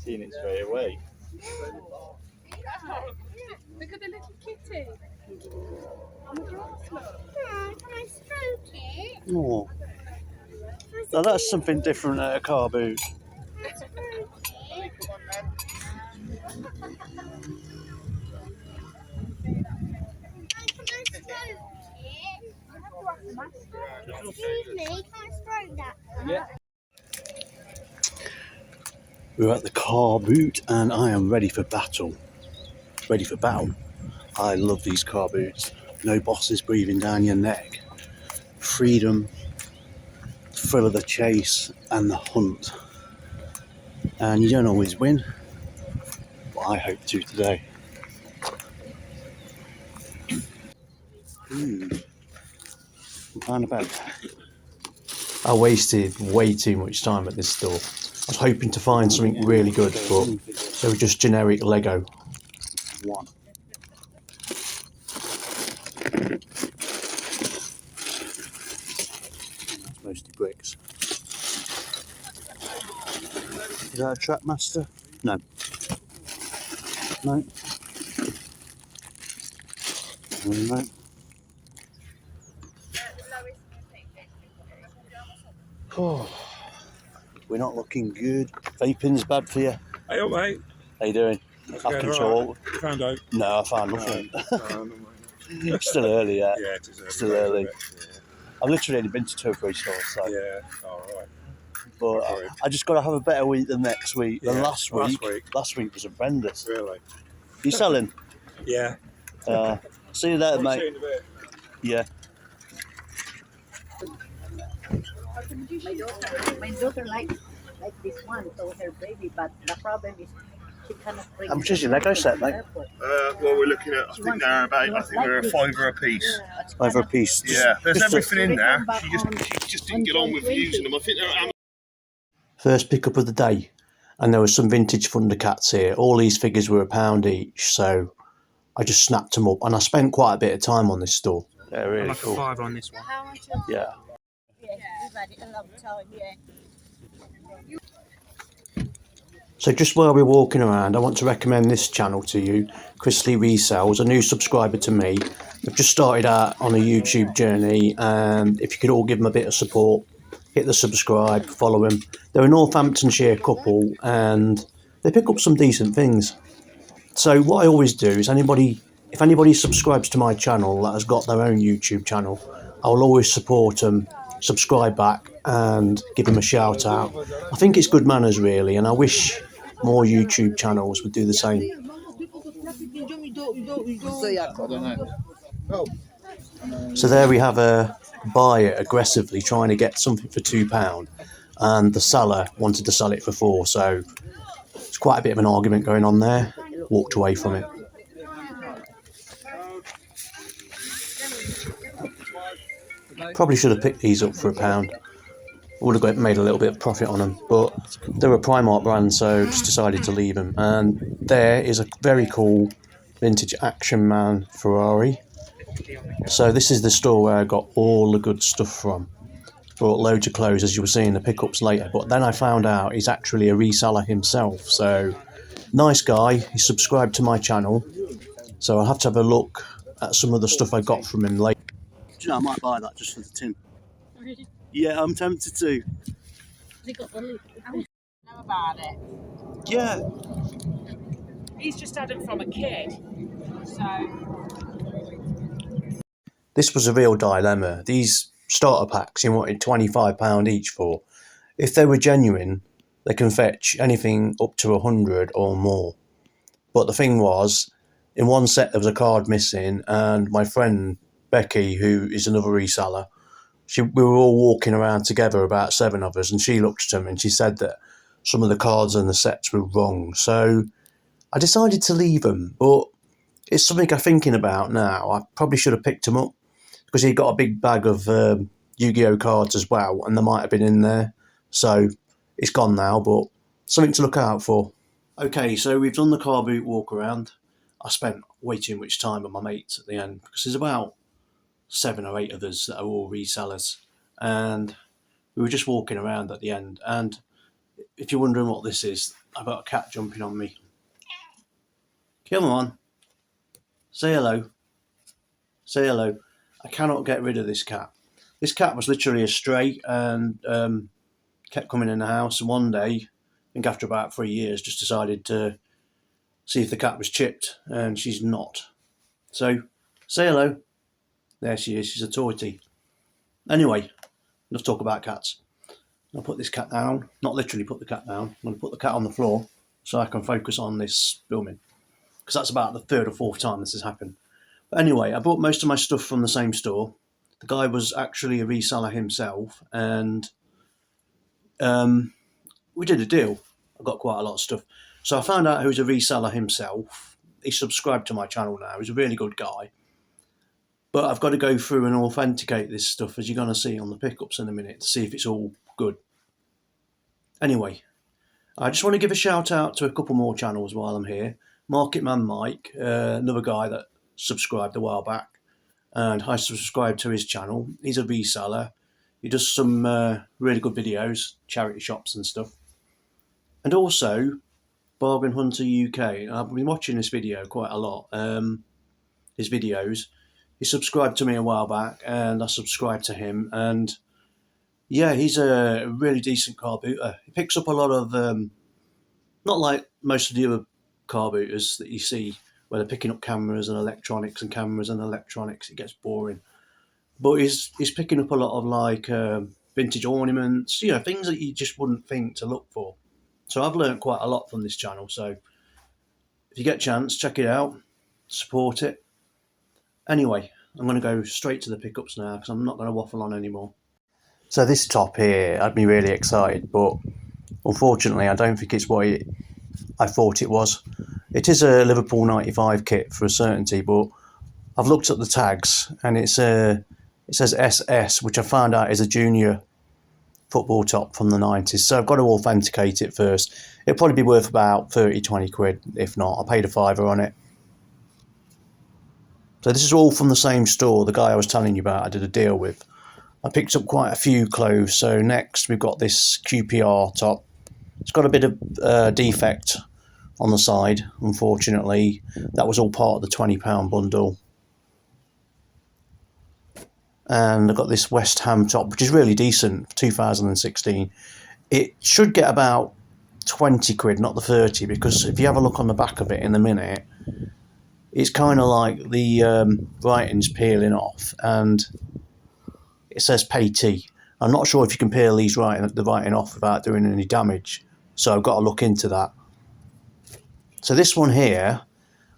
seen it straight away. Look at the little kitty. On the grass, look. Can I stroke it? Oh. Now that's something different at a car boot. Can I stroke it? Excuse me, can I stroke that? Yeah. We're at the car boot and I am ready for battle. Ready for battle. I love these car boots. No bosses breathing down your neck. Freedom, thrill of the chase and the hunt. And you don't always win, but I hope to today. Roundabout. I wasted way too much time at this store. I was hoping to find something really good, but they were just generic Lego. One. That's mostly bricks. Is that a Trackmaster? No. No. No. Oh, we're not looking good. Vaping's bad for you. Hey up, mate. How you doing? I've control. Right. You found out? No, I found nothing. No, Still early, yeah. yeah, it is early. Still early. Yeah. I've literally only been to 2 or 3 stores, so. Yeah, alright. But I just got to have a better week than next week. Than Yeah, last week. Last week was horrendous. Really? You selling? Yeah. See you later, What mate. are you seeing a bit? Yeah. My daughter like this one, so her baby, but the problem is she cannot bring. How much is your Lego set, mate? Well, we're looking at, I think they're a £5 a piece. Over a piece. Yeah, there's Just everything in there. She just didn't get on with using them. I think they're First pickup of the day, and there was some vintage Thundercats here. All these figures were £1 each, so I just snapped them up, and I spent quite a bit of time on this store. They're really like cool. a £5 on this one. How much? Yeah. Yeah, we've had it a long time, yeah. So just while we're walking around, I want to recommend this channel to you. Chrisley Resells, a new subscriber to me. They've just started out on a YouTube journey, and if you could all give them a bit of support, hit the subscribe, follow them. They're a Northamptonshire couple, and they pick up some decent things. So what I always do is if anybody subscribes to my channel that has got their own YouTube channel, I will always support them, subscribe back and give them a shout out. I think it's good manners really, and I wish more YouTube channels would do the same. So there we have a buyer aggressively trying to get something for £2, and the seller wanted to sell it for £4, so it's quite a bit of an argument going on there. Walked away from it. Probably should have picked these up for £1. Would have made a little bit of profit on them, but they're a Primark brand, so just decided to leave them. And there is a very cool vintage Action Man Ferrari. So this is the store where I got all the good stuff from. Brought loads of clothes, as you will see in the pickups later, but then I found out he's actually a reseller himself. So nice guy, he subscribed to my channel, so I'll have to have a look at some of the stuff I got from him later. Do you know, I might buy that just for the tin. Yeah, I'm tempted to. Know about it. Yeah. He's just had it from a kid. So This was a real dilemma. These starter packs he wanted £25 each for. If they were genuine, they can fetch anything up to 100 or more. But the thing was, in one set there was a card missing, and my friend Becky, who is another reseller, we were all walking around together, about 7 of us, and she looked at them and she said that some of the cards and the sets were wrong. So I decided to leave them, but it's something I'm thinking about now. I probably should have picked them up, because he got a big bag of Yu-Gi-Oh cards as well, and they might have been in there. So it's gone now, but something to look out for. Okay, so we've done the car boot walk around. I spent way too much time with my mates at the end, because there's about 7 or 8 of us that are all resellers, and we were just walking around at the end. And if you're wondering what this is, I've got a cat jumping on me. Come on. Say hello. Say hello. I cannot get rid of this cat. This cat was literally a stray and kept coming in the house. And one day, I think after about 3 years, just decided to see if the cat was chipped, and she's not. So, say hello. There she is. She's a tortie. Anyway, enough talk about cats. I'll put this cat down. Not literally put the cat down. I'm going to put the cat on the floor so I can focus on this filming. Because that's about the third or fourth time this has happened. But anyway, I bought most of my stuff from the same store. The guy was actually a reseller himself, and we did a deal. I got quite a lot of stuff. So I found out who's a reseller himself. He's subscribed to my channel now. He's a really good guy. But I've got to go through and authenticate this stuff, as you're going to see on the pickups in a minute, to see if it's all good. Anyway, I just want to give a shout out to a couple more channels while I'm here. Marketman Mike, another guy that subscribed a while back, and I subscribed to his channel. He's a reseller. He does some really good videos, charity shops and stuff. And also, Bargain Hunter UK. I've been watching this video quite a lot, his videos. He subscribed to me a while back, and I subscribed to him. And yeah, he's a really decent car booter. He picks up a lot of, not like most of the other car booters that you see, where they're picking up cameras and electronics and cameras and electronics. It gets boring. But he's picking up a lot of like vintage ornaments, you know, things that you just wouldn't think to look for. So I've learned quite a lot from this channel. So if you get a chance, check it out, support it. Anyway, I'm going to go straight to the pickups now because I'm not going to waffle on anymore. So this top here had me really excited, but unfortunately I don't think it's what I thought it was. It is a Liverpool 95 kit for a certainty, but I've looked at the tags and it says SS, which I found out is a junior football top from the 90s. So I've got to authenticate it first. It'll probably be worth about 30-20 quid, if not. I paid a £5 on it. So this is all from the same store, the guy I was telling you about I did a deal with. I picked up quite a few clothes. So next we've got this QPR top. It's got a bit of defect on the side, unfortunately. That was all part of the £20 bundle. And I've got this West Ham top, which is really decent, 2016. It should get about 20 quid, not the 30, because if you have a look on the back of it in a minute, it's kind of like the writing's peeling off, and it says pay T. I'm not sure if you can peel the writing off without doing any damage, so I've got to look into that. So this one here,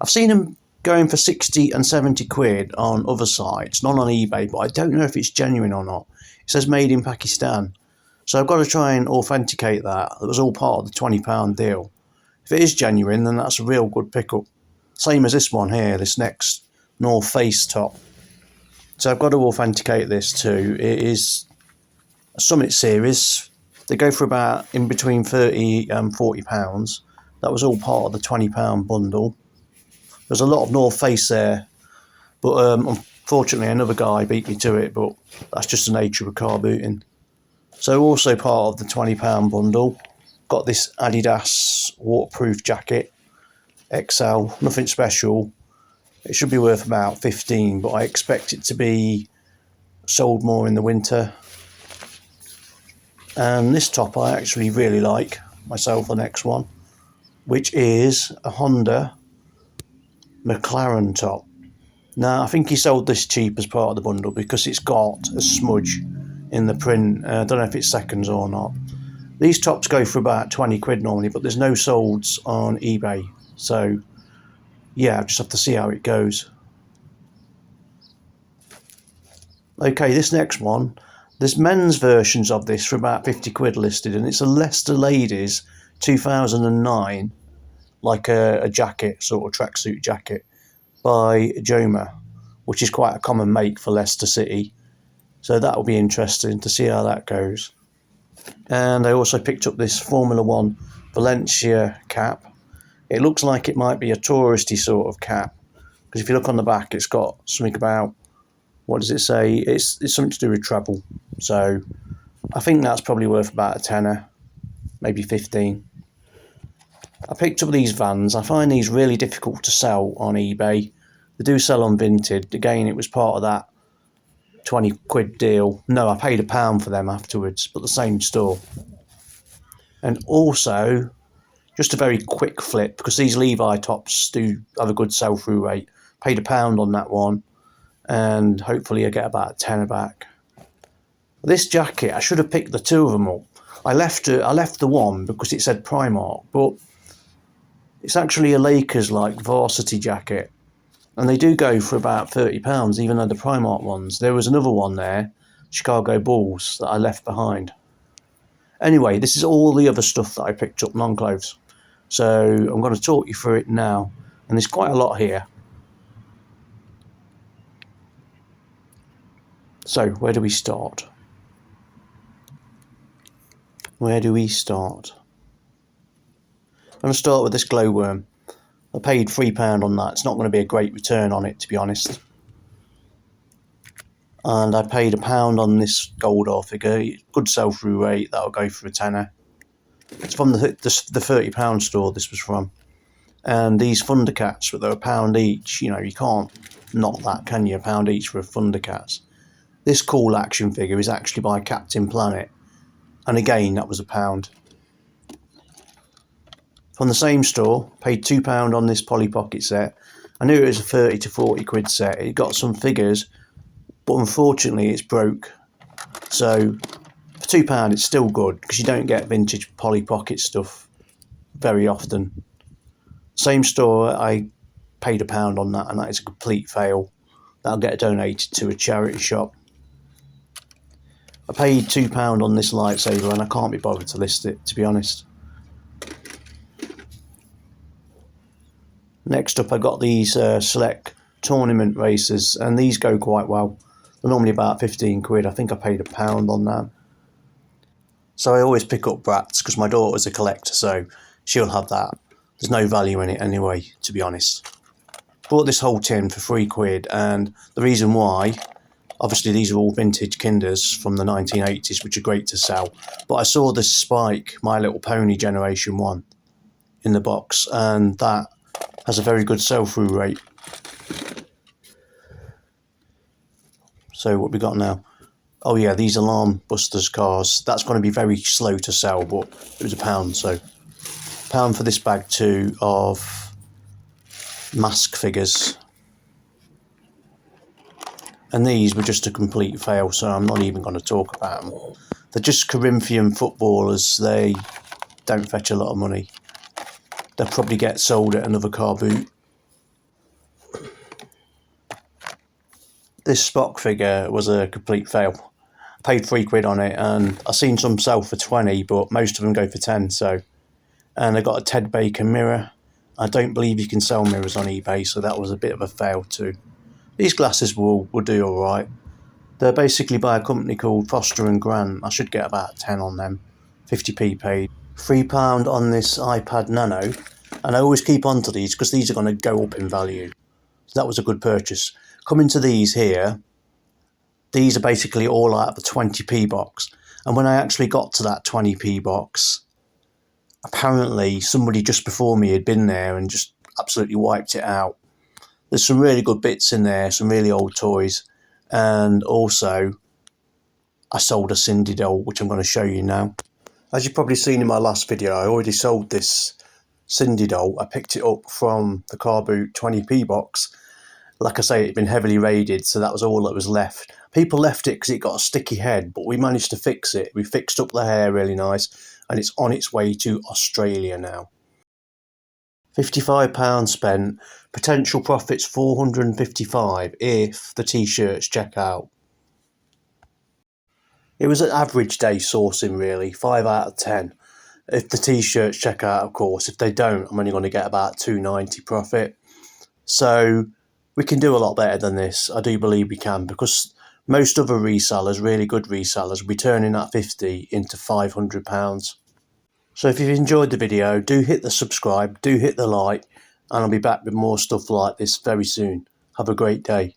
I've seen them going for 60 and 70 quid on other sites, not on eBay, but I don't know if it's genuine or not. It says made in Pakistan. So I've got to try and authenticate that. It was all part of the £20 deal. If it is genuine, then that's a real good pickup. Same as this one here, this next North Face top. So I've got to authenticate this too. It is a Summit series. They go for about in between 30 and £40. That was all part of the £20 bundle. There's a lot of North Face there, but unfortunately another guy beat me to it, but that's just the nature of car booting. So also part of the £20 bundle, got this Adidas waterproof jacket, XL, nothing special. It should be worth about 15, but I expect it to be sold more in the winter. And this top I actually really like myself, the next one, which is a Honda McLaren top. Now I think he sold this cheap as part of the bundle because it's got a smudge in the print. I don't know if it's seconds or not. These tops go for about 20 quid normally, but there's no solds on eBay, so yeah, I just have to see how it goes. Okay, this next one, there's men's versions of this for about 50 quid listed, and it's a Leicester Ladies 2009, like a jacket, sort of tracksuit jacket, by Joma, which is quite a common make for Leicester City. So that will be interesting to see how that goes. And I also picked up this Formula 1 Valencia cap. It looks like it might be a touristy sort of cap, because if you look on the back, it's got something about, what does it say? It's something to do with travel. So I think that's probably worth about a tenner, maybe 15. I picked up these Vans. I find these really difficult to sell on eBay. They do sell on Vinted. Again, it was part of that 20 quid deal. No, I paid £1 for them afterwards, but the same store. And also, just a very quick flip, because these Levi tops do have a good sell-through rate. Paid £1 on that one, and hopefully I get about a tenner back. This jacket, I should have picked the two of them up. I left the one because it said Primark, but it's actually a Lakers like varsity jacket, and they do go for about £30, even though the Primark ones. There was another one there, Chicago Bulls, that I left behind. Anyway, this is all the other stuff that I picked up, non-clothes. So I'm going to talk you through it now, and there's quite a lot here. So where do we start? Where do we start? I'm going to start with this glowworm. I paid £3 on that. It's not going to be a great return on it, to be honest. And I paid £1 on this Goldar figure. Good sell-through rate. That'll go for a tenner. It's from the £30 store this was from. And these Thundercats, but they're £1 each. You know, you can't knock that, can you? £1 each for a Thundercats. This cool action figure is actually by Captain Planet. And again, that was £1. From the same store, paid £2 on this Polly Pocket set. I knew it was a 30 to 40 quid set. It got some figures, but unfortunately it's broke. So for £2 it's still good, because you don't get vintage Polly Pocket stuff very often. Same store, I paid £1 on that, and that is a complete fail. That'll get donated to a charity shop. I paid £2 on this lightsaber, and I can't be bothered to list it, to be honest. Next up, I got these select tournament racers, and these go quite well. They're normally about 15 quid. I think I paid £1 on that. So I always pick up brats, because my daughter's a collector, so she'll have that. There's no value in it anyway, to be honest. Bought this whole tin for 3 quid, and the reason why, obviously these are all vintage Kinders from the 1980s, which are great to sell. But I saw this Spike, My Little Pony Generation 1, in the box, and that has a very good sell-through rate. So what we got now? Oh yeah, these Alarm Busters cars. That's going to be very slow to sell, but it was £1, so £1 for this bag too of mask figures. And these were just a complete fail, so I'm not even going to talk about them. They're just Corinthian footballers. They don't fetch a lot of money. They'll probably get sold at another Carboot. This Spock figure was a complete fail. I paid 3 quid on it, and I've seen some sell for 20, but most of them go for 10. So, and I got a Ted Baker mirror. I don't believe you can sell mirrors on eBay, so that was a bit of a fail too. These glasses will do all right. They're basically by a company called Foster & Grant. I should get about 10 on them. 50p paid. £3 on this iPad Nano, and I always keep on to these because these are going to go up in value. So that was a good purchase. Coming to these here, these are basically all out of the 20p box. And when I actually got to that 20p box, apparently somebody just before me had been there and just absolutely wiped it out. There's some really good bits in there, some really old toys, and also I sold a Cindy doll, which I'm going to show you now. As you've probably seen in my last video, I already sold this Cindy doll. I picked it up from the Carboot 20p box. Like I say, it'd been heavily raided, so that was all that was left. People left it because it got a sticky head, but we managed to fix it. We fixed up the hair really nice, and it's on its way to Australia now. £55 spent, potential profits £455 if the t-shirts check out. It was an average day sourcing really, 5 out of 10. If the t-shirts check out, of course. If they don't, I'm only going to get about £2.90 profit. So we can do a lot better than this. I do believe we can, because most other resellers, really good resellers, will be turning that 50 into £500. So if you've enjoyed the video, do hit the subscribe, do hit the like, and I'll be back with more stuff like this very soon. Have a great day.